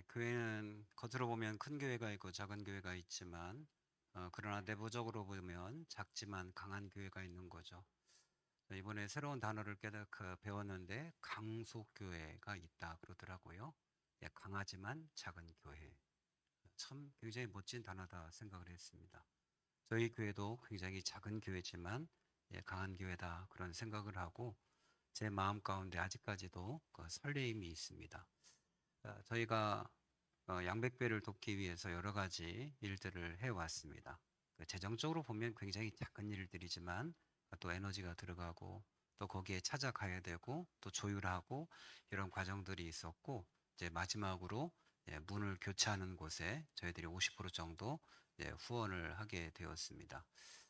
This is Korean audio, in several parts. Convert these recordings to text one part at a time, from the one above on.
교회는 겉으로 보면 큰 교회가 있고 작은 교회가 있지만 그러나 내부적으로 보면 작지만 강한 교회가 있는 거죠. 이번에 새로운 단어를 배웠는데 강속교회가 있다 그러더라고요. 강하지만 작은 교회. 참 굉장히 멋진 단어다 생각을 했습니다. 저희 교회도 굉장히 작은 교회지만 강한 교회다 그런 생각을 하고 제 마음 가운데 아직까지도 그 설레임이 있습니다. 저희가 양백배를 돕기 위해서 여러 가지 일들을 해왔습니다. 재정적으로 보면 굉장히 작은 일들이지만 또 에너지가 들어가고 또 거기에 찾아가야 되고 또 조율하고 이런 과정들이 있었고 이제 마지막으로 문을 교체하는 곳에 저희들이 50% 정도 후원을 하게 되었습니다.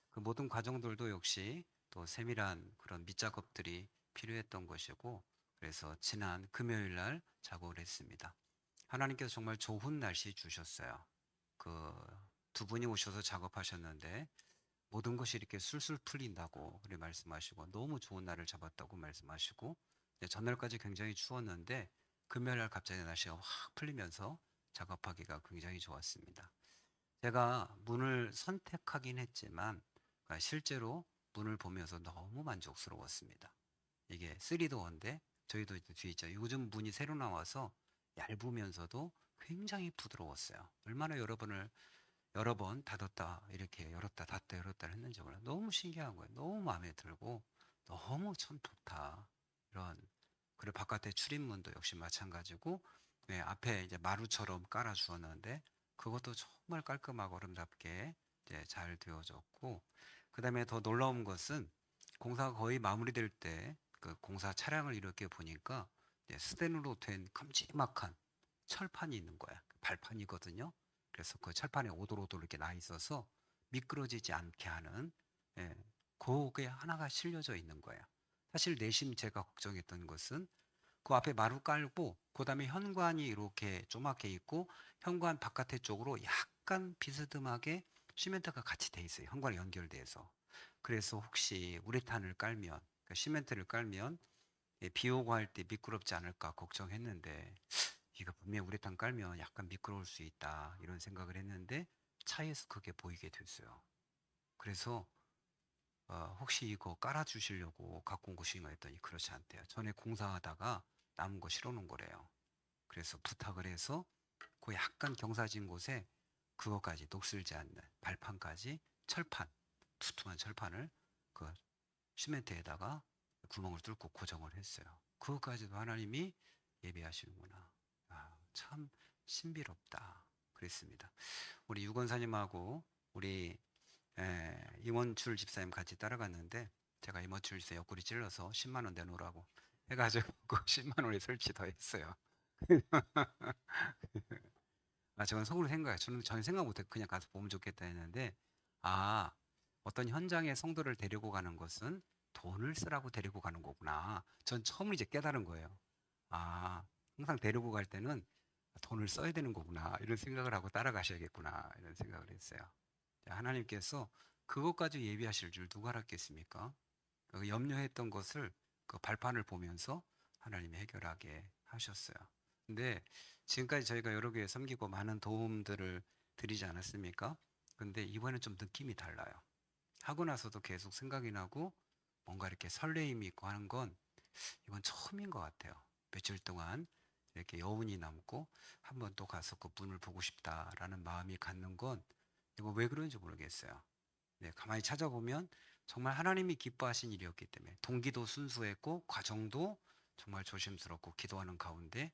그 모든 과정들도 역시 또 세밀한 그런 밑작업들이 필요했던 것이고 그래서 지난 금요일 날 작업을 했습니다. 하나님께서 정말 좋은 날씨 주셨어요. 그 두 분이 오셔서 작업하셨는데 모든 것이 이렇게 술술 풀린다고 그렇게 말씀하시고 너무 좋은 날을 잡았다고 말씀하시고 전날까지 굉장히 추웠는데 금요일 날 갑자기 날씨가 확 풀리면서 작업하기가 굉장히 좋았습니다. 제가 문을 선택하긴 했지만 실제로 문을 보면서 너무 만족스러웠습니다. 이게 3도어인데 저희도 뒤에 있죠. 요즘 문이 새로 나와서 얇으면서도 굉장히 부드러웠어요. 얼마나 여러 번 닫았다 이렇게 열었다 닫다 열었다 했는지 몰라요. 너무 신기한 거예요. 너무 마음에 들고 너무 참 좋다. 이런 그리고 바깥에 출입문도 역시 마찬가지고 앞에 이제 마루처럼 깔아 주었는데 그것도 정말 깔끔하고 아름답게 이제 잘 되어졌고 그다음에 더 놀라운 것은 공사가 거의 마무리될 때 그 공사 차량을 이렇게 보니까 스텐으로 된 큼지막한 철판이 있는 거야. 발판이거든요. 그래서 그 철판에 오돌오돌 이렇게 나 있어서 미끄러지지 않게 하는 그게 하나가 실려져 있는 거예요. 사실 내심 제가 걱정했던 것은 그 앞에 마루 깔고 그다음에 현관이 이렇게 조그맣게 있고 현관 바깥에 쪽으로 약간 비스듬하게 시멘트가 같이 돼 있어요. 현관에 연결돼서. 그래서 혹시 우레탄을 깔면 그러니까 시멘트를 깔면 비 오고 할 때 미끄럽지 않을까 걱정했는데 이거 분명히 우레탄 깔면 약간 미끄러울 수 있다 이런 생각을 했는데 차에서 그게 보이게 됐어요. 그래서 혹시 이거 깔아주시려고 갖고 온 것인가 했더니 그렇지 않대요. 전에 공사하다가 남은 거 실어놓은 거래요. 그래서 부탁을 해서 그 약간 경사진 곳에 그거까지 녹슬지 않는 발판까지 철판, 두툼한 철판을 그 시멘트에다가 구멍을 뚫고 고정을 했어요. 그것까지도 하나님이 예비하시는구나. 아, 참 신비롭다. 그랬습니다. 우리 유건사님하고 우리 임원출 집사님 같이 따라갔는데 제가 임원출 집사 옆구리 찔러서 10만 원 내놓으라고 해가지고 그 10만 원에 설치 더 했어요. 아, 저는 속으로 생각해요. 저는 전혀 생각 못해 그냥 가서 보면 좋겠다 했는데 아, 어떤 현장에 성도를 데리고 가는 것은 돈을 쓰라고 데리고 가는 거구나. 전 처음 이제 깨달은 거예요. 아, 항상 데리고 갈 때는 돈을 써야 되는 거구나. 이런 생각을 하고 따라가셔야겠구나. 이런 생각을 했어요. 하나님께서 그것까지 예비하실 줄 누가 알았겠습니까? 그 염려했던 것을 그 발판을 보면서 하나님이 해결하게 하셨어요. 근데 지금까지 저희가 여러 교회 섬기고 많은 도움들을 드리지 않았습니까? 근데 이번엔 좀 느낌이 달라요. 하고 나서도 계속 생각이 나고 뭔가 이렇게 설레임이 있고 하는 건 이건 처음인 것 같아요. 며칠 동안 이렇게 여운이 남고 한번 또 가서 그 분을 보고 싶다라는 마음이 갖는 건 이거 왜 그런지 모르겠어요. 네, 가만히 찾아보면 정말 하나님이 기뻐하신 일이었기 때문에 동기도 순수했고 과정도 정말 조심스럽고 기도하는 가운데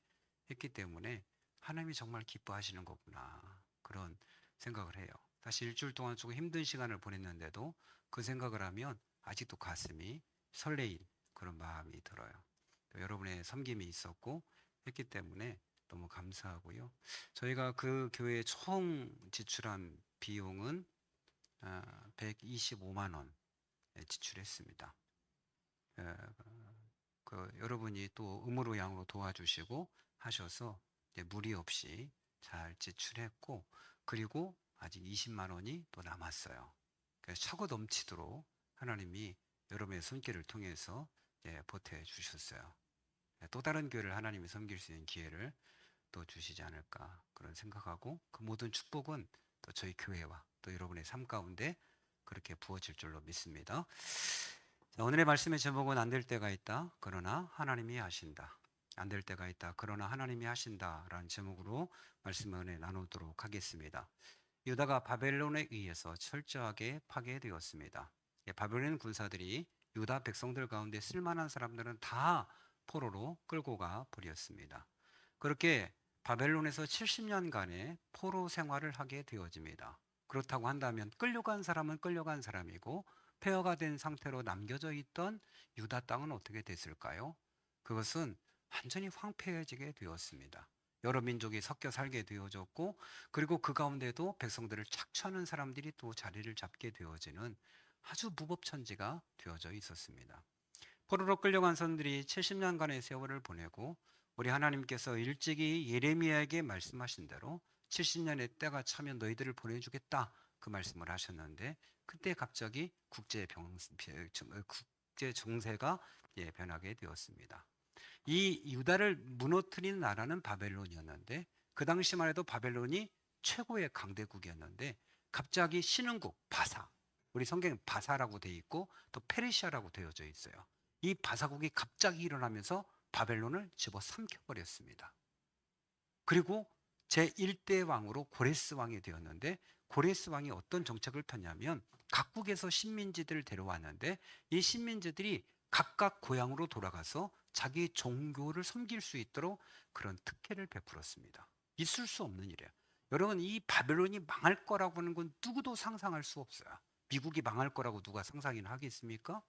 했기 때문에 하나님이 정말 기뻐하시는 거구나 그런 생각을 해요. 사실 일주일 동안 조금 힘든 시간을 보냈는데도 그 생각을 하면 아직도 가슴이 설레인 그런 마음이 들어요. 또 여러분의 섬김이 있었고 했기 때문에 너무 감사하고요. 저희가 그 교회에 총 지출한 비용은 125만 원 지출했습니다. 여러분이 또 음으로 양으로 도와주시고 하셔서 무리 없이 잘 지출했고 그리고 아직 20만 원이 또 남았어요. 그래서 차고 넘치도록 하나님이 여러분의 손길을 통해서 보태 주셨어요. 또 다른 교회를 하나님이 섬길 수 있는 기회를 또 주시지 않을까 그런 생각하고, 그 모든 축복은 또 저희 교회와 또 여러분의 삶 가운데 그렇게 부어질 줄로 믿습니다. 자, 오늘의 말씀의 제목은 안 될 때가 있다 그러나 하나님이 하신다. 안 될 때가 있다 그러나 하나님이 하신다라는 제목으로 말씀을 은혜 나누도록 하겠습니다. 유다가 바벨론에 의해서 철저하게 파괴되었습니다. 바벨론 군사들이 유다 백성들 가운데 쓸만한 사람들은 다 포로로 끌고 가 버렸습니다. 그렇게 바벨론에서 70년간의 포로 생활을 하게 되어집니다. 그렇다고 한다면 끌려간 사람은 끌려간 사람이고 폐허가 된 상태로 남겨져 있던 유다 땅은 어떻게 됐을까요? 그것은 완전히 황폐해지게 되었습니다. 여러 민족이 섞여 살게 되어졌고, 그리고 그 가운데도 백성들을 착취하는 사람들이 또 자리를 잡게 되어지는 아주 무법천지가 되어져 있었습니다. 포로로 끌려간 선들이 70년간의 세월을 보내고, 우리 하나님께서 일찍이 예레미야에게 말씀하신 대로 70년의 때가 차면 너희들을 보내주겠다 그 말씀을 하셨는데, 그때 갑자기 국제 정세가 변하게 되었습니다. 이 유다를 무너뜨린 나라는 바벨론이었는데, 그 당시만 해도 바벨론이 최고의 강대국이었는데 갑자기 신흥국 바사, 우리 성경에 바사라고 되어 있고 또 페르시아라고 되어져 있어요. 이 바사국이 갑자기 일어나면서 바벨론을 집어삼켜 버렸습니다. 그리고 제1대 왕으로 고레스 왕이 되었는데, 고레스 왕이 어떤 정책을 폈냐면 각국에서 신민지들을 데려왔는데 이 신민지들이 각각 고향으로 돌아가서 자기 종교를 섬길 수 있도록 그런 특혜를 베풀었습니다. 있을 수 없는 일이에요. 여러분, 이 바벨론이 망할 거라고 하는 건 누구도 상상할 수 없어요. 미국이 망할 거라고 누가 상상이나 하겠습니까?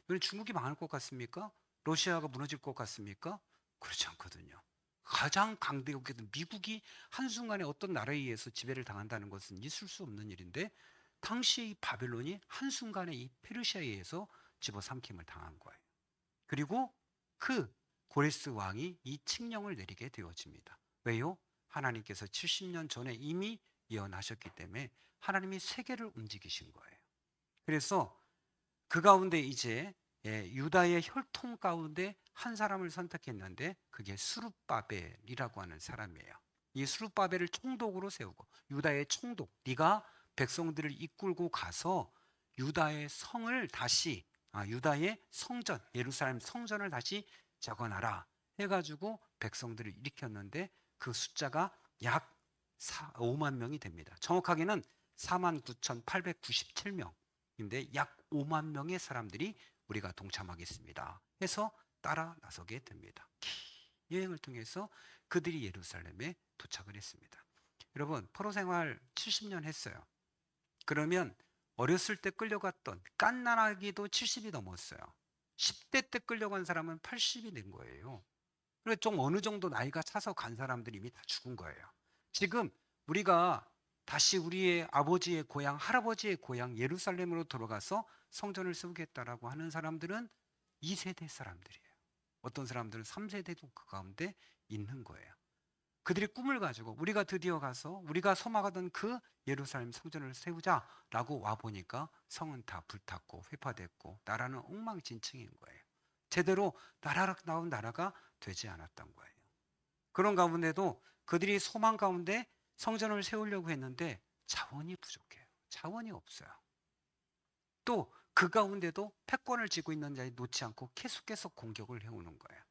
여러분, 중국이 망할 것 같습니까? 러시아가 무너질 것 같습니까? 그렇지 않거든요. 가장 강대국이던 미국이 한순간에 어떤 나라에 의해서 지배를 당한다는 것은 있을 수 없는 일인데, 당시에 이 바벨론이 한순간에 이 페르시아에 의해서 집어삼킴을 당한 거예요. 그리고 그 고레스 왕이 이 칙령을 내리게 되어집니다. 왜요? 하나님께서 70년 전에 이미 예언하셨기 때문에 하나님이 세계를 움직이신 거예요. 그래서 그 가운데 이제 유다의 혈통 가운데 한 사람을 선택했는데 그게 스룹바벨이라고 하는 사람이에요. 이 스룹바벨을 총독으로 세우고, 유다의 총독, 네가 백성들을 이끌고 가서 유다의 성을 다시, 유다의 성전, 예루살렘 성전을 다시 재건하라 해가지고 백성들을 일으켰는데, 그 숫자가 약 5만 명이 됩니다. 정확하게는 49,897명인데 약 5만 명의 사람들이 우리가 동참하겠습니다 해서 따라 나서게 됩니다. 여행을 통해서 그들이 예루살렘에 도착을 했습니다. 여러분, 포로 생활 70년 했어요. 그러면 어렸을 때 끌려갔던 갓난아기도 70이 넘었어요. 10대 때 끌려간 사람은 80이 된 거예요. 그래서 좀 어느 정도 나이가 차서 간 사람들이 이미 다 죽은 거예요. 지금 우리가 다시 우리의 아버지의 고향, 할아버지의 고향 예루살렘으로 돌아가서 성전을 세우겠다라고 하는 사람들은 2세대 사람들이에요. 어떤 사람들은 3세대도 그 가운데 있는 거예요. 그들이 꿈을 가지고 우리가 드디어 가서 우리가 소망하던 그 예루살렘 성전을 세우자라고 와보니까 성은 다 불탔고 회파됐고 나라는 엉망진창인 거예요. 제대로 나온 나라가 되지 않았던 거예요. 그런 가운데도 그들이 소망 가운데 성전을 세우려고 했는데 자원이 부족해요. 자원이 없어요. 또 그 가운데도 패권을 쥐고 있는 자에 놓지 않고 계속해서 공격을 해오는 거예요.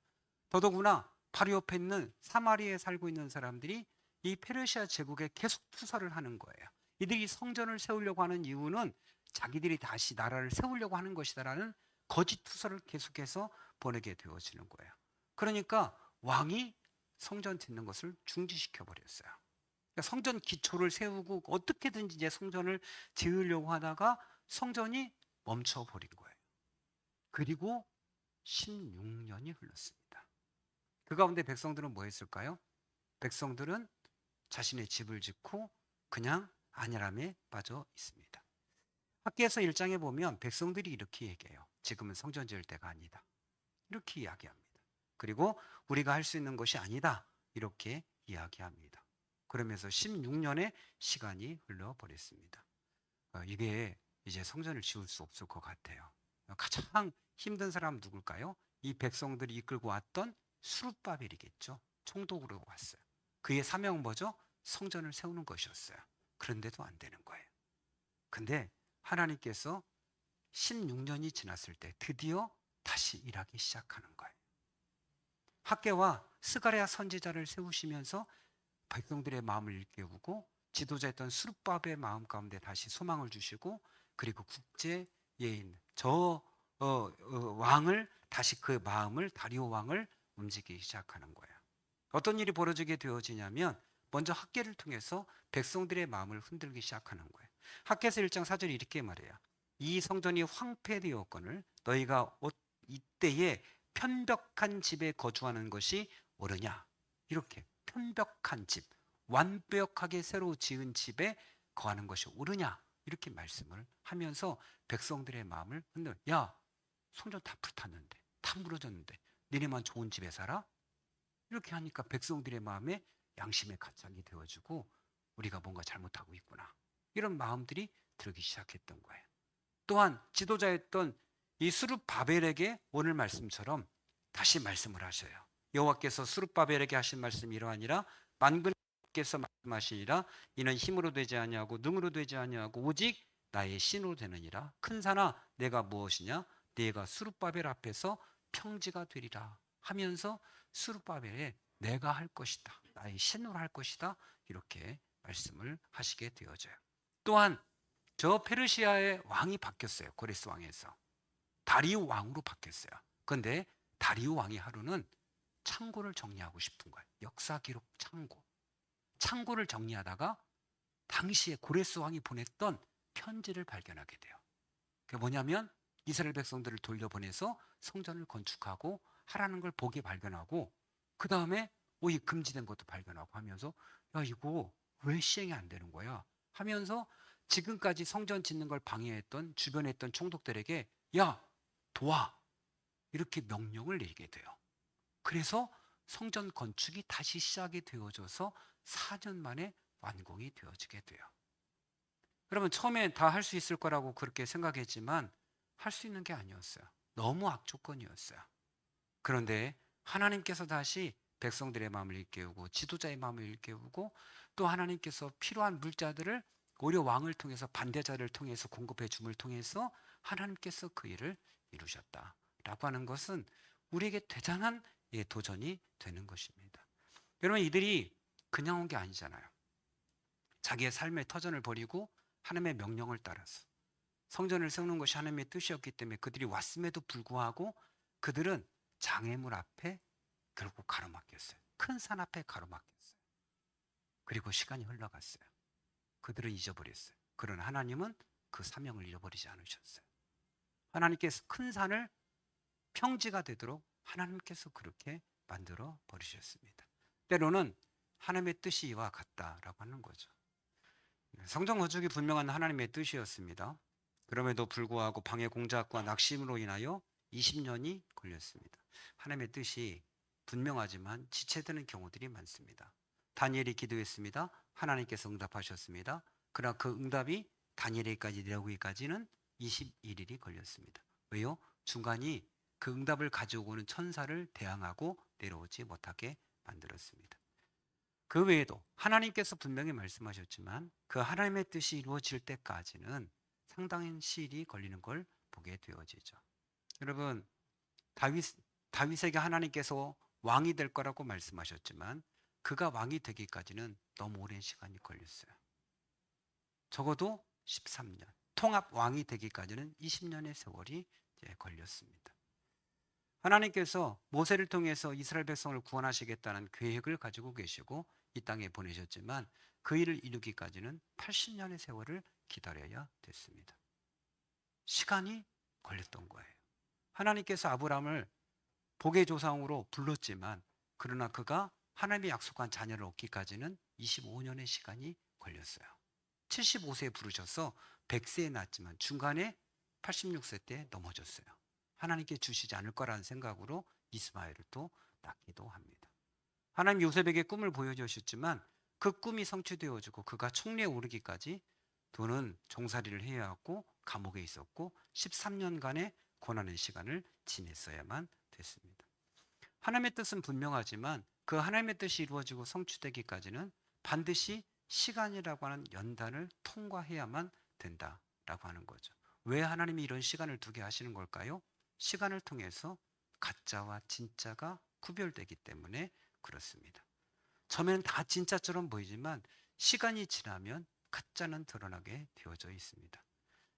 더더구나 바로 옆에 있는 사마리아에 살고 있는 사람들이 이 페르시아 제국에 계속 투사를 하는 거예요. 이들이 성전을 세우려고 하는 이유는 자기들이 다시 나라를 세우려고 하는 것이다라는 거짓 투사를 계속해서 보내게 되어지는 거예요. 그러니까 왕이 성전 짓는 것을 중지시켜 버렸어요. 그러니까 성전 기초를 세우고 어떻게든지 이제 성전을 지으려고 하다가 성전이 멈춰 버린 거예요. 그리고 16년이 흘렀습니다. 그 가운데 백성들은 뭐 했을까요? 백성들은 자신의 집을 짓고 그냥 안일함에 빠져 있습니다. 학기에서 1장에 보면 백성들이 이렇게 얘기해요. 지금은 성전 지을 때가 아니다. 이렇게 이야기합니다. 그리고 우리가 할 수 있는 것이 아니다. 이렇게 이야기합니다. 그러면서 16년의 시간이 흘러버렸습니다. 이게 이제 성전을 지을 수 없을 것 같아요. 가장 힘든 사람 누굴까요? 이 백성들이 이끌고 왔던 스룹바벨이겠죠. 총독으로 왔어요. 그의 사명은 뭐죠? 성전을 세우는 것이었어요. 그런데도 안 되는 거예요. 근데 하나님께서 16년이 지났을 때 드디어 다시 일하기 시작하는 거예요. 학개와 스가랴 선지자를 세우시면서 백성들의 마음을 일깨우고 지도자였던 수르바벨의 마음 가운데 다시 소망을 주시고, 그리고 국제 예인 왕을 다시 그 마음을, 다리오 왕을 움직이기 시작하는 거예요. 어떤 일이 벌어지게 되어지냐면 먼저 학개를 통해서 백성들의 마음을 흔들기 시작하는 거예요. 학개서 1장 4절이 이렇게 말해요. 이 성전이 황폐되었거늘 너희가 이때에 편벽한 집에 거주하는 것이 옳으냐. 이렇게 편벽한 집, 완벽하게 새로 지은 집에 거하는 것이 옳으냐, 이렇게 말씀을 하면서 백성들의 마음을 흔들어. 야, 성전 다 불탔는데, 다 무너졌는데 니네만 좋은 집에 살아? 이렇게 하니까 백성들의 마음에 양심의 가책이 되어지고 우리가 뭔가 잘못하고 있구나, 이런 마음들이 들기 시작했던 거예요. 또한 지도자였던 이 수룹바벨에게 오늘 말씀처럼 다시 말씀을 하셔요. 여호와께서 수룹바벨에게 하신 말씀이 이러하니라. 만군께서 말씀하시니라. 이는 힘으로 되지 아니하고 능으로 되지 아니하고 오직 나의 신으로 되느니라. 큰 산아 내가 무엇이냐? 네가 수룹바벨 앞에서 평지가 되리라 하면서 수룹바벨에 내가 할 것이다, 나의 신으로 할 것이다, 이렇게 말씀을 하시게 되어져요. 또한 저 페르시아의 왕이 바뀌었어요. 고레스 왕에서 다리우 왕으로 바뀌었어요. 그런데 다리우 왕이 하루는 창고를 정리하고 싶은 거예요. 역사 기록 창고. 창고를 정리하다가 당시에 고레스 왕이 보냈던 편지를 발견하게 돼요. 그게 뭐냐면 이스라엘 백성들을 돌려보내서 성전을 건축하고 하라는 걸 보게 발견하고, 그 다음에 이 금지된 것도 발견하고 하면서 야, 이거 왜 시행이 안 되는 거야 하면서 지금까지 성전 짓는 걸 방해했던 주변에 있던 총독들에게 야, 도와, 이렇게 명령을 내리게 돼요. 그래서 성전 건축이 다시 시작이 되어져서 4년 만에 완공이 되어지게 돼요. 여러분, 처음에 다 할 수 있을 거라고 그렇게 생각했지만 할 수 있는 게 아니었어요. 너무 악조건이었어요. 그런데 하나님께서 다시 백성들의 마음을 일깨우고 지도자의 마음을 일깨우고, 또 하나님께서 필요한 물자들을 오히려 왕을 통해서, 반대자를 통해서 공급해 줌을 통해서 하나님께서 그 일을 이루셨다라고 하는 것은 우리에게 대단한 도전이 되는 것입니다. 여러분, 이들이 그냥 온 게 아니잖아요. 자기의 삶의 터전을 버리고 하나님의 명령을 따라서 성전을 세우는 것이 하나님의 뜻이었기 때문에 그들이 왔음에도 불구하고 그들은 장애물 앞에 결국 가로막혔어요. 큰 산 앞에 가로막혔어요. 그리고 시간이 흘러갔어요. 그들은 잊어버렸어요. 그러나 하나님은 그 사명을 잃어버리지 않으셨어요. 하나님께서 큰 산을 평지가 되도록 하나님께서 그렇게 만들어 버리셨습니다. 때로는 하나님의 뜻이 이와 같다라고 하는 거죠. 성전 건축이 분명한 하나님의 뜻이었습니다. 그럼에도 불구하고 방해 공작과 낙심으로 인하여 20년이 걸렸습니다. 하나님의 뜻이 분명하지만 지체되는 경우들이 많습니다. 다니엘이 기도했습니다. 하나님께서 응답하셨습니다. 그러나 그 응답이 다니엘에게까지 내려오기까지는 21일이 걸렸습니다. 왜요? 중간이 그 응답을 가져오는 천사를 대항하고 내려오지 못하게 만들었습니다. 그 외에도 하나님께서 분명히 말씀하셨지만 그 하나님의 뜻이 이루어질 때까지는 상당한 시일이 걸리는 걸 보게 되어지죠. 여러분, 다윗에게 하나님께서 왕이 될 거라고 말씀하셨지만 그가 왕이 되기까지는 너무 오랜 시간이 걸렸어요. 적어도 13년, 통합 왕이 되기까지는 20년의 세월이 걸렸습니다. 하나님께서 모세를 통해서 이스라엘 백성을 구원하시겠다는 계획을 가지고 계시고 이 땅에 보내셨지만 그 일을 이루기까지는 80년의 세월을 기다려야 됐습니다. 시간이 걸렸던 거예요. 하나님께서 아브라함을 복의 조상으로 불렀지만 그러나 그가 하나님의 약속한 자녀를 얻기까지는 25년의 시간이 걸렸어요. 75세에 부르셔서 100세에 낳았지만 중간에 86세 때 넘어졌어요. 하나님께 주시지 않을 거라는 생각으로 이스마엘을 또 낳기도 합니다. 하나님 요셉에게 꿈을 보여주셨지만 그 꿈이 성취되어지고 그가 총리에 오르기까지 그는 종살이를 해야 하고 감옥에 있었고 13년간의 고난의 시간을 지냈어야만 됐습니다. 하나님의 뜻은 분명하지만 그 하나님의 뜻이 이루어지고 성취되기까지는 반드시 시간이라고 하는 연단을 통과해야만 된다라고 하는 거죠. 왜 하나님이 이런 시간을 두게 하시는 걸까요? 시간을 통해서 가짜와 진짜가 구별되기 때문에 그렇습니다. 처음에는 다 진짜처럼 보이지만 시간이 지나면 가짜는 드러나게 되어져 있습니다.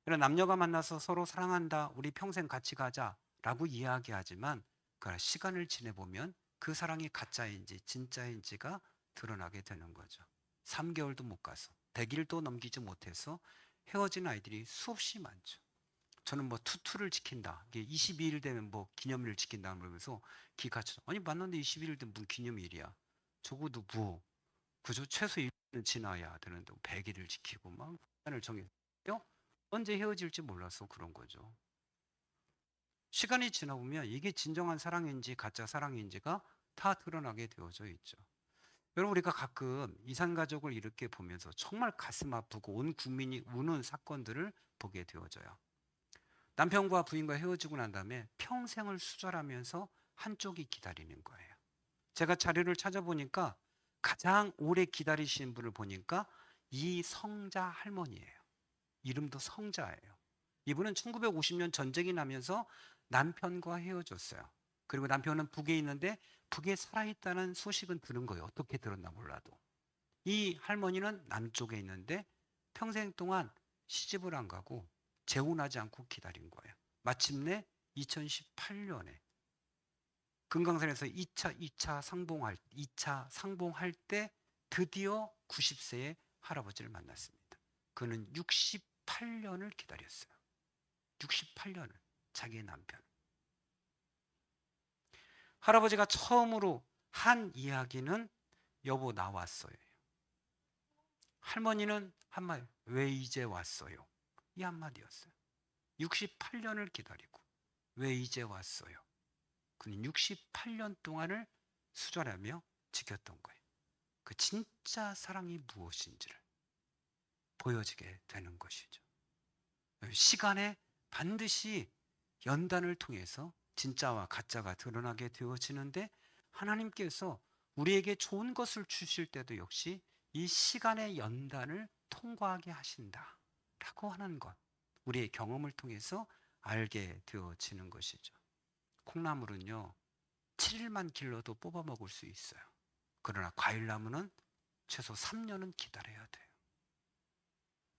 이런 남녀가 만나서 서로 사랑한다, 우리 평생 같이 가자라고 이야기하지만 그 시간을 지내보면 그 사랑이 가짜인지 진짜인지가 드러나게 되는 거죠. 3개월도 못 가서 100일도 넘기지 못해서 헤어진 아이들이 수없이 많죠. 저는 뭐 투투를 지킨다, 이게 22일 되면 뭐 기념일을 지킨다 그러면서 기가차, 아니 만났는데 22일 되면 무슨 기념일이야, 적어도 뭐 그저 최소 1년은 지나야 되는데 100일을 지키고 막 시간을 정해서 언제 헤어질지 몰라서 그런 거죠. 시간이 지나보면 이게 진정한 사랑인지 가짜 사랑인지가 다 드러나게 되어져 있죠. 여러분, 우리가 가끔 이산가족을 이렇게 보면서 정말 가슴 아프고 온 국민이 우는 사건들을 보게 되어져요. 남편과 부인과 헤어지고 난 다음에 평생을 수절하면서 한쪽이 기다리는 거예요. 제가 자료를 찾아보니까 가장 오래 기다리시는 분을 보니까 이 성자 할머니예요. 이름도 성자예요. 이분은 1950년 전쟁이 나면서 남편과 헤어졌어요. 그리고 남편은 북에 있는데 북에 살아있다는 소식은 들은 거예요. 어떻게 들었나 몰라도. 이 할머니는 남쪽에 있는데 평생 동안 시집을 안 가고 재혼하지 않고 기다린 거예요. 마침내 2018년에 금강산에서 2차 상봉할 때 드디어 90세의 할아버지를 만났습니다. 그는 68년을 기다렸어요. 68년을, 자기의 남편. 할아버지가 처음으로 한 이야기는 여보 나 왔어요. 할머니는 한마디, 왜 이제 왔어요? 이 한마디였어요. 68년을 기다리고 왜 이제 왔어요? 그는 68년 동안을 수절하며 지켰던 거예요. 그 진짜 사랑이 무엇인지를 보여지게 되는 것이죠. 시간에 반드시 연단을 통해서 진짜와 가짜가 드러나게 되어지는데, 하나님께서 우리에게 좋은 것을 주실 때도 역시 이 시간의 연단을 통과하게 하신다라고 하는 것, 우리의 경험을 통해서 알게 되어지는 것이죠. 콩나물은요 7일만 길러도 뽑아 먹을 수 있어요. 그러나 과일나무는 최소 3년은 기다려야 돼요.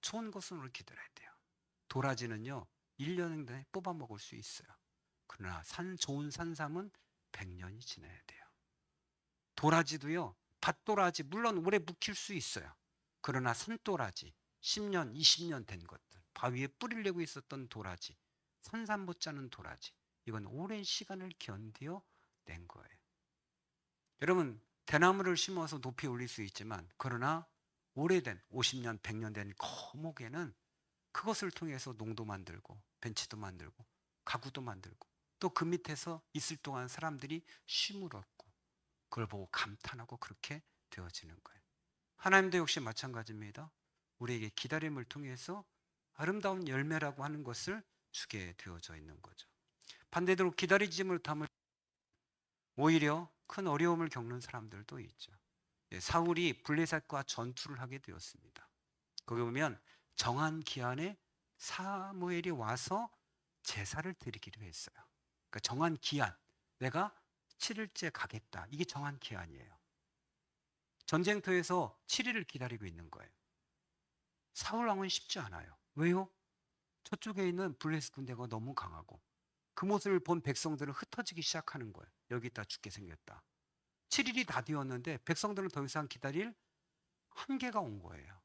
좋은 것은 오래 기다려야 돼요. 도라지는요 1년 내에 뽑아 먹을 수 있어요. 그러나 좋은 산삼은 100년이 지나야 돼요. 도라지도요, 밭도라지 물론 오래 묵힐 수 있어요. 그러나 산도라지 10년 20년 된 것들, 바위에 뿌리를 내고 있었던 도라지, 산삼 못지않은 도라지, 이건 오랜 시간을 견디어 낸 거예요. 여러분, 대나무를 심어서 높이 올릴 수 있지만 그러나 오래된 50년 100년 된 거목에는 그것을 통해서 농도 만들고 벤치도 만들고 가구도 만들고 또 그 밑에서 있을 동안 사람들이 쉼을 얻고 그걸 보고 감탄하고 그렇게 되어지는 거예요. 하나님도 역시 마찬가지입니다. 우리에게 기다림을 통해서 아름다운 열매라고 하는 것을 주게 되어져 있는 거죠. 반대로 기다리지 못함을 오히려 큰 어려움을 겪는 사람들도 있죠. 사울이 블레셋과 전투를 하게 되었습니다. 거기 보면 정한 기한에 사무엘이 와서 제사를 드리기로 했어요. 그러니까 정한 기한, 내가 7일째 가겠다, 이게 정한 기한이에요. 전쟁터에서 7일을 기다리고 있는 거예요. 사울 왕은 쉽지 않아요. 왜요? 저쪽에 있는 블레셋 군대가 너무 강하고 그 모습을 본 백성들은 흩어지기 시작하는 거예요. 여기 있다 죽게 생겼다. 7일이 다 되었는데 백성들은 더 이상 기다릴 한계가 온 거예요.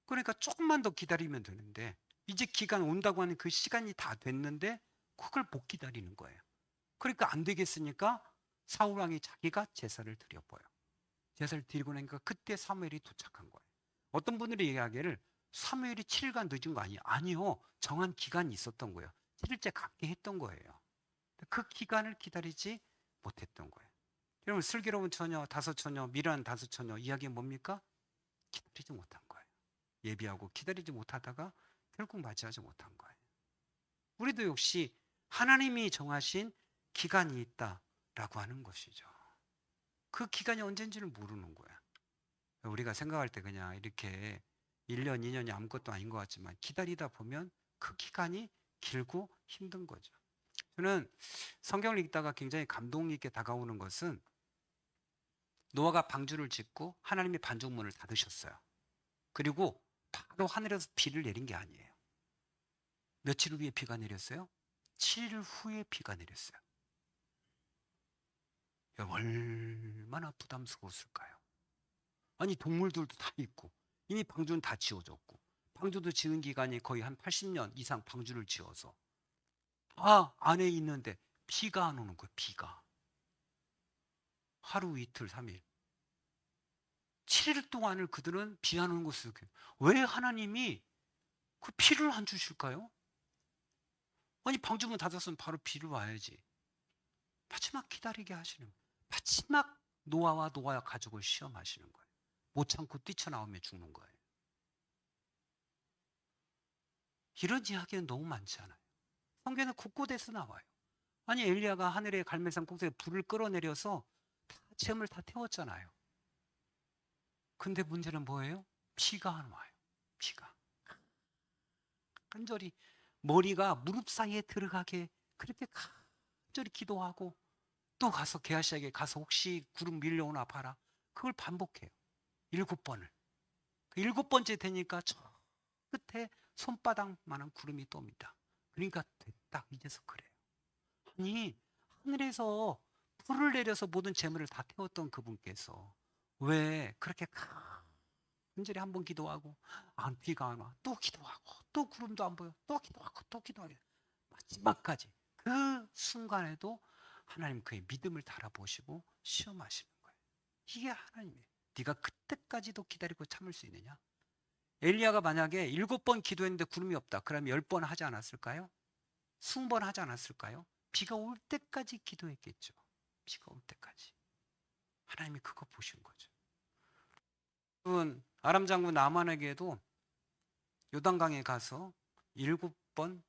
그러니까 조금만 더 기다리면 되는데 이제 기간 온다고 하는 그 시간이 다 됐는데 그걸 못 기다리는 거예요. 그러니까 안 되겠으니까 사울 왕이 자기가 제사를 드려버려요. 제사를 드리고 나니까 그때 사무엘이 도착한 거예요. 어떤 분들이 이야기를 사무엘이 7일간 늦은 거 아니에요? 아니요. 정한 기간이 있었던 거예요. 7일째 갖게 했던 거예요. 그 기간을 기다리지 못했던 거예요. 여러분, 슬기로운 처녀, 다섯 처녀, 미란 다섯 처녀 이야기는 뭡니까? 기다리지 못한 거예요. 예비하고 기다리지 못하다가 결국 맞이하지 못한 거예요. 우리도 역시 하나님이 정하신 기간이 있다라고 하는 것이죠. 그 기간이 언젠지를 모르는 거야. 우리가 생각할 때 그냥 이렇게 1년, 2년이 아무것도 아닌 것 같지만 기다리다 보면 그 기간이 길고 힘든 거죠. 저는 성경을 읽다가 굉장히 감동 있게 다가오는 것은 노아가 방주를 짓고 하나님이 반죽문을 닫으셨어요. 그리고 바로 하늘에서 비를 내린 게 아니에요. 며칠 후에 비가 내렸어요? 7일 후에 비가 내렸어요. 얼마나 부담스러웠을까요? 아니 동물들도 다 있고 이미 방주는 다 지어졌고 방주도 지은 기간이 거의 한 80년 이상 방주를 지어서 안에 있는데 비가 안 오는 거예요. 비가. 하루 이틀 3일 7일 동안을 그들은 비 안 오는 것을 왜 하나님이 그 비를 안 주실까요? 아니 방주문 닫았으면 바로 비를 와야지. 마지막 기다리게 하시는 거예요. 마지막 노아와 가족을 시험하시는 거예요. 못 참고 뛰쳐나오면 죽는 거예요. 이런 이야기는 너무 많지 않아요. 성경에는 곳곳에서 나와요. 아니 엘리야가 하늘의 갈멜산 꼭대기에 불을 끌어내려서 다 잼을 다 태웠잖아요. 근데 문제는 뭐예요? 비가 안 와요. 비가. 간절히 머리가 무릎 사이에 들어가게 그렇게 간절히 기도하고 또 가서 게하시에게 가서 혹시 구름 밀려오나 봐라. 그걸 반복해요. 7번을. 그 7번째 되니까 저 끝에 손바닥만한 구름이 떱니다. 그러니까 됐다. 이제서 그래요. 아니 하늘에서 불을 내려서 모든 재물을 다 태웠던 그분께서 왜 그렇게 간절히 한번 기도하고 비가 안 와. 또 기도하고 또 구름도 안 보여. 또 기도하고 또 기도하고 마지막까지 그 순간에도 하나님 그의 믿음을 달아보시고 시험하시는 거예요. 이게 하나님이에요. 네가 그때까지도 기다리고 참을 수 있느냐? 엘리야가 만약에 7번 기도했는데 구름이 없다. 그러면 10번 하지 않았을까요? 20번 하지 않았을까요? 비가 올 때까지 기도했겠죠. 비가 올 때까지. 하나님이 그거 보신 거죠. 아람 장군 나만에게도 요단강에 가서 7번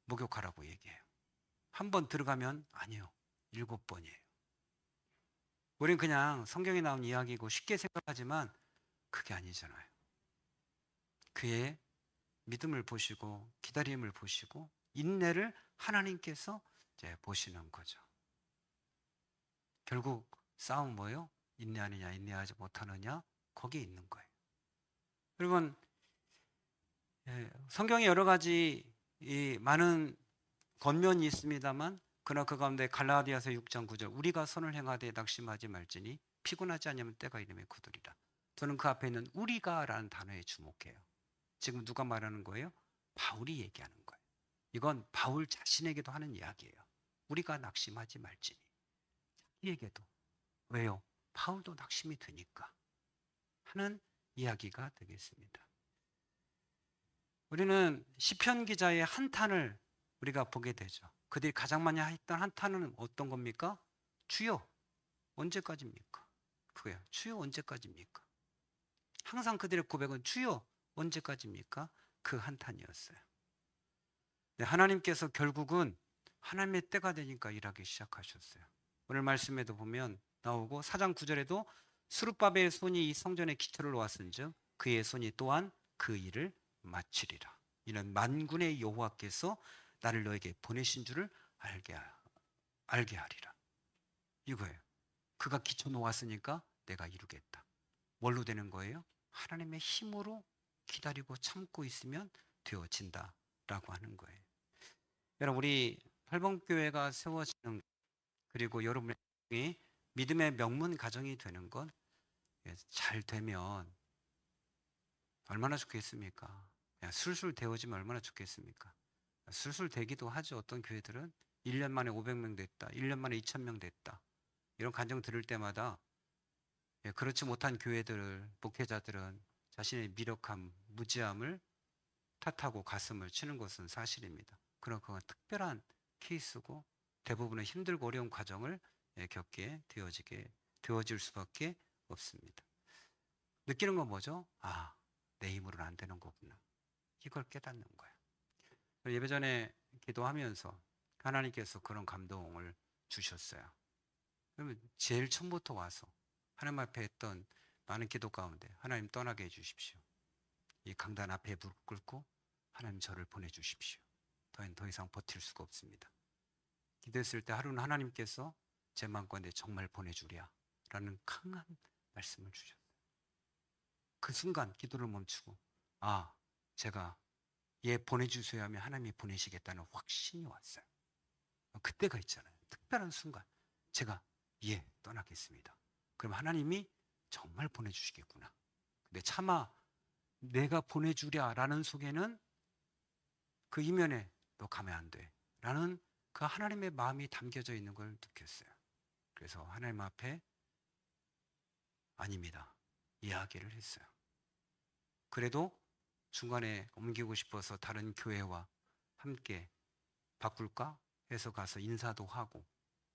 목욕하라고 얘기해요. 한 번 들어가면 아니요. 7번이에요. 우린 그냥 성경에 나온 이야기고 쉽게 생각하지만 그게 아니잖아요. 그의 믿음을 보시고 기다림을 보시고 인내를 하나님께서 이제 보시는 거죠. 결국 싸움 뭐예요? 인내하느냐 인내하지 못하느냐 거기에 있는 거예요. 여러분 성경에 여러 가지 많은 권면이 있습니다만 그러나 그 가운데 갈라디아서 6장 9절 우리가 선을 행하되 낙심하지 말지니 피곤하지 않으면 때가 이름에 굳으리라. 저는 그 앞에 있는 우리가라는 단어에 주목해요. 지금 누가 말하는 거예요? 바울이 얘기하는 거예요. 이건 바울 자신에게도 하는 이야기예요. 우리가 낙심하지 말지니. 자기에게도. 왜요? 바울도 낙심이 되니까 하는 이야기가 되겠습니다. 우리는 시편 기자의 한탄을 우리가 보게 되죠. 그들이 가장 많이 했던 한탄은 어떤 겁니까? 주여 언제까지입니까? 그거예요. 주여 언제까지입니까? 항상 그들의 고백은 주여 언제까지입니까? 그 한탄이었어요. 네, 하나님께서 결국은 하나님의 때가 되니까 일하기 시작하셨어요. 오늘 말씀에도 보면 나오고 4장 9절에도 스룹바벨의 손이 이 성전의 기초를 놓았은즉 그의 손이 또한 그 일을 마치리라. 이는 만군의 여호와께서 나를 너에게 보내신 줄을 알게 하리라. 이거예요. 그가 기초 놓았으니까 내가 이루겠다. 뭘로 되는 거예요? 하나님의 힘으로 기다리고 참고 있으면 되어진다라고 하는 거예요. 여러분 우리 활봉교회가 세워지는 그리고 여러분의 믿음의 명문 가정이 되는 건 잘 되면 얼마나 좋겠습니까? 술술 되어지면 얼마나 좋겠습니까? 술술 되기도 하죠. 어떤 교회들은 1년 만에 500명 됐다. 1년 만에 2000명 됐다. 이런 간증 들을 때마다 그렇지 못한 교회들, 목회자들은 자신의 미력함, 무지함을 탓하고 가슴을 치는 것은 사실입니다. 그러나 그건 특별한 케이스고 대부분은 힘들고 어려운 과정을 겪게 되어질 수밖에 없습니다. 느끼는 건 뭐죠? 내 힘으로는 안 되는 거구나. 이걸 깨닫는 거예요. 예배 전에 기도하면서 하나님께서 그런 감동을 주셨어요. 그러면 제일 처음부터 와서 하나님 앞에 했던 많은 기도 가운데 하나님 떠나게 해주십시오. 이 강단 앞에 무릎 꿇고 하나님 저를 보내주십시오. 더 이상 버틸 수가 없습니다. 기도했을 때 하루는 하나님께서 제 마음가운데 정말 보내주랴 라는 강한 말씀을 주셨어요. 그 순간 기도를 멈추고 제가 보내주세요 하면 하나님이 보내시겠다는 확신이 왔어요. 그때가 있잖아요. 특별한 순간 제가 떠나겠습니다. 그럼 하나님이 정말 보내주시겠구나. 근데 차마 내가 보내주랴 라는 속에는 그 이면에 너 가면 안 돼 라는 그 하나님의 마음이 담겨져 있는 걸 느꼈어요. 그래서 하나님 앞에 아닙니다 이야기를 했어요. 그래도 중간에 옮기고 싶어서 다른 교회와 함께 바꿀까 해서 가서 인사도 하고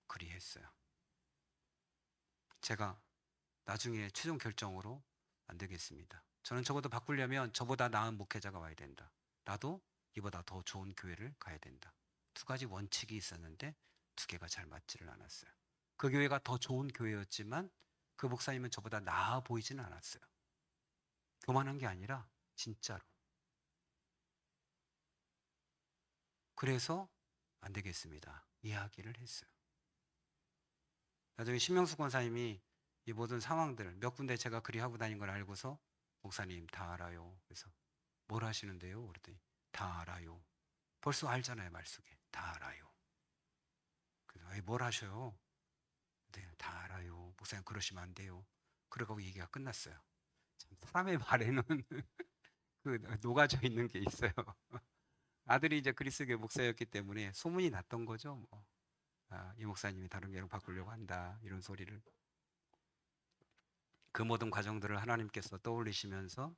그리했어요. 제가 나중에 최종 결정으로 안 되겠습니다. 저는 적어도 바꾸려면 저보다 나은 목회자가 와야 된다. 나도 이보다 더 좋은 교회를 가야 된다. 두 가지 원칙이 있었는데 두 개가 잘 맞지를 않았어요. 그 교회가 더 좋은 교회였지만 그 목사님은 저보다 나아 보이지는 않았어요. 교만한 게 아니라 진짜로. 그래서 안 되겠습니다. 이야기를 했어요. 나중에 신명수 권사님이 이 모든 상황들 몇 군데 제가 그리 하고 다닌 걸 알고서 목사님 다 알아요. 그래서 뭘 하시는데요? 그랬더니 다 알아요. 벌써 알잖아요. 말 속에 다 알아요. 그래서 뭘 하셔요? 네, 다 알아요. 목사님 그러시면 안 돼요. 그러고 얘기가 끝났어요. 참 사람의 말에는 그 녹아져 있는 게 있어요. 아들이 이제 그리스도교 목사였기 때문에 소문이 났던 거죠. 뭐. 이 목사님이 다른 교회로 바꾸려고 한다 이런 소리를. 그 모든 과정들을 하나님께서 떠올리시면서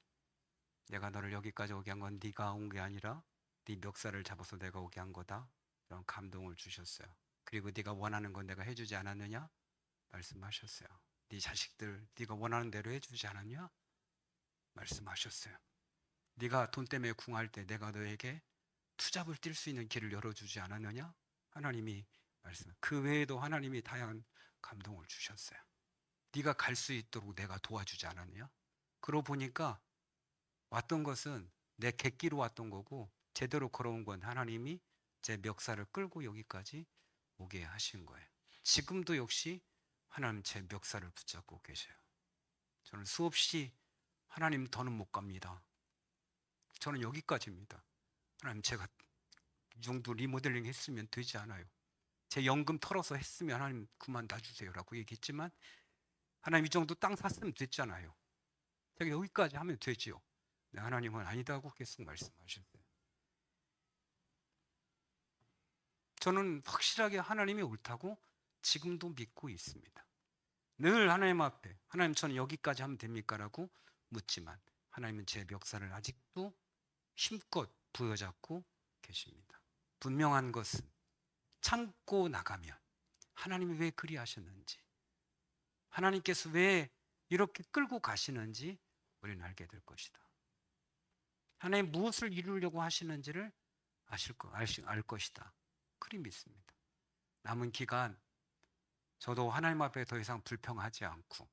내가 너를 여기까지 오게 한 건 네가 온 게 아니라 네 멱살을 잡아서 내가 오게 한 거다. 이런 감동을 주셨어요. 그리고 네가 원하는 건 내가 해주지 않았느냐? 말씀하셨어요. 네 자식들 네가 원하는 대로 해주지 않았냐? 말씀하셨어요. 네가 돈 때문에 궁할 때 내가 너에게 투잡을 뛸 수 있는 길을 열어주지 않았느냐? 하나님이 말씀. 그 외에도 하나님이 다양한 감동을 주셨어요. 네가 갈 수 있도록 내가 도와주지 않았냐? 그러고 보니까 왔던 것은 내 객기로 왔던 거고 제대로 걸어온 건 하나님이 제 멱살을 끌고 여기까지 오게 하신 거예요. 지금도 역시 하나님 제 멱살을 붙잡고 계셔요. 저는 수없이 하나님 더는 못 갑니다. 저는 여기까지입니다. 하나님 제가 이 정도 리모델링 했으면 되지 않아요. 제 연금 털어서 했으면 하나님 그만 놔주세요 라고 얘기했지만 하나님 이 정도 땅 샀으면 됐잖아요. 제가 여기까지 하면 되지요. 하나님은 아니다고 계속 말씀하셨어요. 저는 확실하게 하나님이 옳다고 지금도 믿고 있습니다. 늘 하나님 앞에 하나님 저는 여기까지 하면 됩니까? 라고 묻지만 하나님은 제 멱살을 아직도 힘껏 부여잡고 계십니다. 분명한 것은 참고 나가면 하나님이 왜 그리 하셨는지 하나님께서 왜 이렇게 끌고 가시는지 우리는 알게 될 것이다. 하나님 무엇을 이루려고 하시는지를 알 것이다. 그리 믿습니다. 남은 기간 저도 하나님 앞에 더 이상 불평하지 않고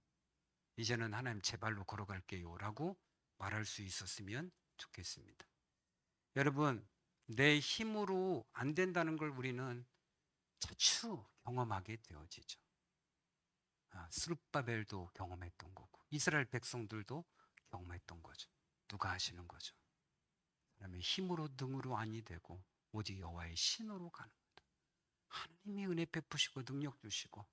이제는 하나님 제 발로 걸어갈게요 라고 말할 수 있었으면 좋겠습니다. 여러분 내 힘으로 안 된다는 걸 우리는 자주 경험하게 되어지죠. 스룹바벨도 경험했던 거고 이스라엘 백성들도 경험했던 거죠. 누가 하시는 거죠? 그다음에 힘으로 능으로 아니 되고 오직 여호와의 신으로 가는 거다. 하나님이 은혜 베푸시고 능력 주시고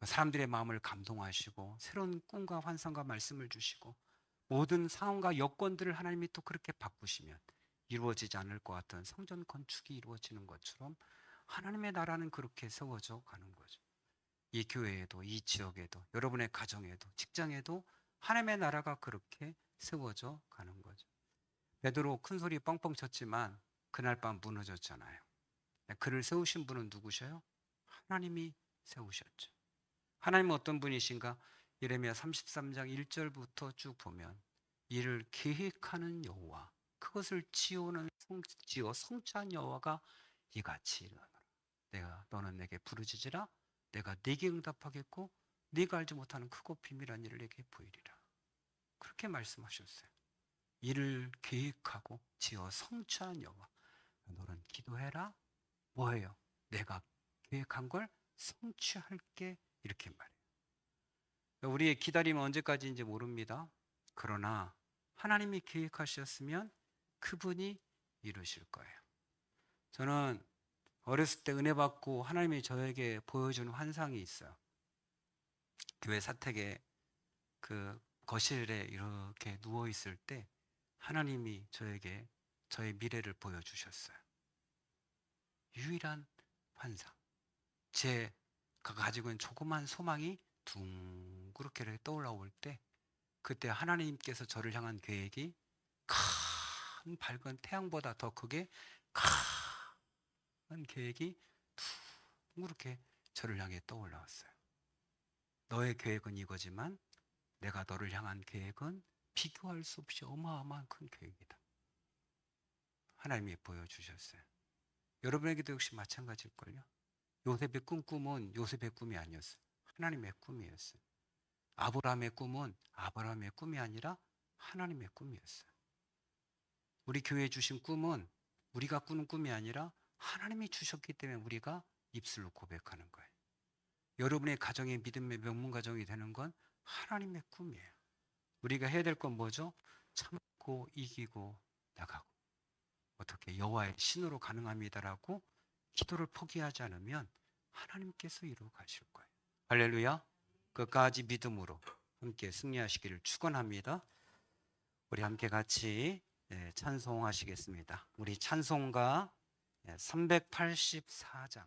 사람들의 마음을 감동하시고 새로운 꿈과 환상과 말씀을 주시고 모든 상황과 여건들을 하나님이 또 그렇게 바꾸시면 이루어지지 않을 것 같은 성전 건축이 이루어지는 것처럼 하나님의 나라는 그렇게 세워져 가는 거죠. 이 교회에도 이 지역에도 여러분의 가정에도 직장에도 하나님의 나라가 그렇게 세워져 가는 거죠. 베드로 큰 소리 뻥뻥 쳤지만 그날 밤 무너졌잖아요. 그를 세우신 분은 누구셔요? 하나님이 세우셨죠. 하나님은 어떤 분이신가? 예레미야 33장 1절부터 쭉 보면 이를 계획하는 여호와 그것을 지어 성취한 여호와가 이같이 이르노라. 너는 내게 부르짖으라 내가 네게 응답하겠고 네가 알지 못하는 크고 비밀한 일을 내게 보이리라. 그렇게 말씀하셨어요. 일을 계획하고 지어 성취하는 여호와. 너는 기도해라. 뭐예요? 내가 계획한 걸 성취할게. 이렇게 말해요. 우리의 기다림은 언제까지인지 모릅니다. 그러나 하나님이 계획하셨으면 그분이 이루실 거예요. 저는 어렸을 때 은혜 받고 하나님이 저에게 보여주는 환상이 있어요. 교회 사택에 그 거실에 이렇게 누워 있을 때 하나님이 저에게 저의 미래를 보여주셨어요. 유일한 환상. 제가 가지고 있는 조그만 소망이 둥그렇게 이렇게 떠올라올 때 그때 하나님께서 저를 향한 계획이 큰 밝은 태양보다 더 크게 큰 계획이 둥그렇게 저를 향해 떠올라왔어요. 너의 계획은 이거지만 내가 너를 향한 계획은 비교할 수 없이 어마어마한 큰 계획이다. 하나님이 보여주셨어요. 여러분에게도 역시 마찬가지일걸요. 요셉의 꿈은 요셉의 꿈이 아니었어요. 하나님의 꿈이었어요. 아브라함의 꿈은 아브라함의 꿈이 아니라 하나님의 꿈이었어요. 우리 교회에 주신 꿈은 우리가 꾸는 꿈이 아니라 하나님이 주셨기 때문에 우리가 입술로 고백하는 거예요. 여러분의 가정의 믿음의 명문 가정이 되는 건 하나님의 꿈이에요. 우리가 해야 될 건 뭐죠? 참고 이기고 나가고 어떻게 여호와의 신으로 가능합니다라고 기도를 포기하지 않으면 하나님께서 이루어 가실 거예요. 할렐루야. 끝까지 믿음으로 함께 승리하시기를 축원합니다. 우리 함께 같이 찬송하시겠습니다. 우리 찬송가 384장